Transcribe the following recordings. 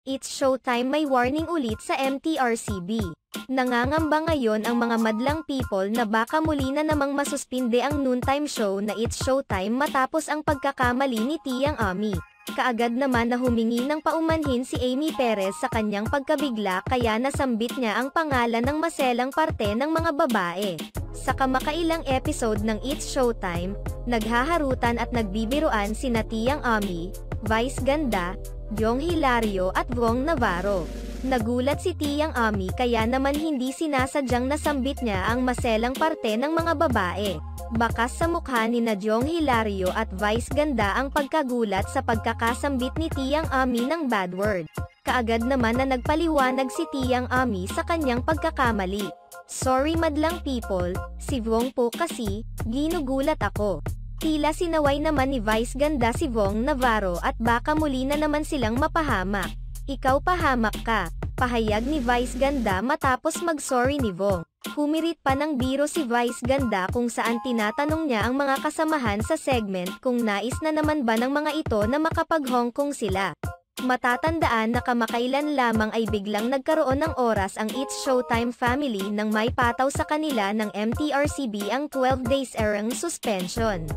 It's Showtime may warning ulit sa MTRCB. Nangangamba ngayon ang mga madlang people na baka muli na namang masuspinde ang noontime show na It's Showtime matapos ang pagkakamali ni Tiang Ami. Kaagad naman na humingi ng paumanhin si Amy Perez sa kanyang pagkabigla kaya nasambit niya ang pangalan ng maselang parte ng mga babae. Sa kamakailang episode ng It's Showtime, naghaharutan at nagbibiruan sina Tiang Ami, Vice Ganda, Jong Hilario at Wong Navarro. Nagulat si Tiang Ami kaya naman hindi sinasadyang nasambit niya ang maselang parte ng mga babae. Bakas sa mukha ni na Jong Hilario at Vice Ganda ang pagkagulat sa pagkakasambit ni Tiang Ami ng bad word. Kaagad naman na nagpaliwanag si Tiang Ami sa kanyang pagkakamali. Sorry madlang people, si Wong po kasi, ginugulat ako. Tila sinaway naman ni Vice Ganda si Wong Navarro at baka muli na naman silang mapahamak. Ikaw pahamak ka, pahayag ni Vice Ganda matapos mag-sorry ni Wong. Humirit pa ng biro si Vice Ganda kung saan tinatanong niya ang mga kasamahan sa segment kung nais na naman ba ng mga ito na makapag-Hong Kong sila. Matatandaan na kamakailan lamang ay biglang nagkaroon ng oras ang It's Showtime family nang may pataw sa kanila ng MTRCB ang 12 days erang suspension.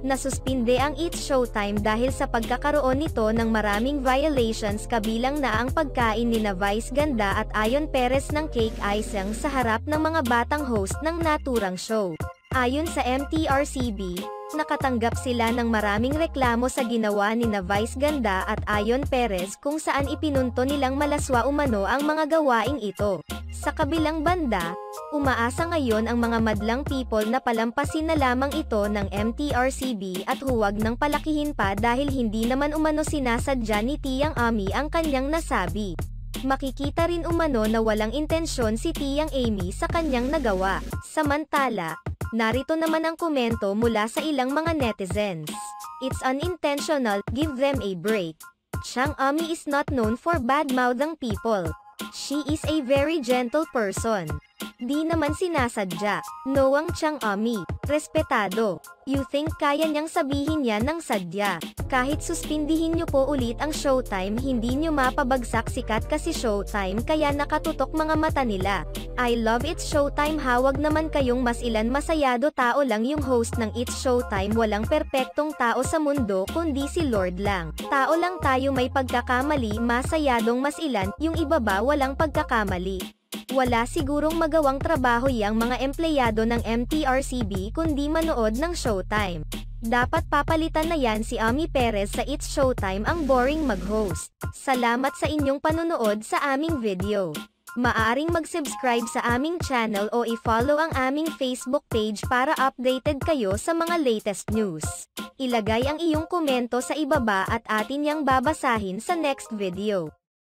Nasuspinde ang It's Showtime dahil sa pagkakaroon nito ng maraming violations kabilang na ang pagkain ni na Vice Ganda at Ayon Perez ng cake icing sa harap ng mga batang host ng naturang show. Ayon sa MTRCB, nakatanggap sila ng maraming reklamo sa ginawa ni na Vice Ganda at Ayon Perez kung saan ipinunto nilang malaswa umano ang mga gawaing ito. Sa kabilang banda, umaasa ngayon ang mga madlang people na palampasin na lamang ito ng MTRCB at huwag nang palakihin pa dahil hindi naman umano sinasadya ni Tiang Ami ang kanyang nasabi. Makikita rin umano na walang intensyon si Tiang Amy sa kanyang nagawa. Samantala, narito naman ang komento mula sa ilang mga netizens. It's unintentional, give them a break. Tiang Ami is not known for bad-mouthing people. She is a very gentle person. Di naman sinasadya. Noang Tiang Ami, respetado. You think kaya niyang sabihin yan ng sadya. Kahit suspindihin niyo po ulit ang Showtime hindi niyo mapabagsak sikat kasi Showtime kaya nakatutok mga mata nila. I love It's Showtime hawag naman kayong mas ilan masayado tao lang yung host ng It's Showtime walang perpektong tao sa mundo kundi si Lord lang. Tao lang tayo may pagkakamali masayadong mas ilan yung iba ba walang pagkakamali. Wala sigurong magawang trabaho yang mga empleyado ng MTRCB kundi manood ng Showtime. Dapat papalitan na yan si Ami Perez sa It's Showtime ang boring mag-host. Salamat sa inyong panunood sa aming video. Maaaring mag-subscribe sa aming channel o i-follow ang aming Facebook page para updated kayo sa mga latest news. Ilagay ang iyong komento sa ibaba at atin yang babasahin sa next video.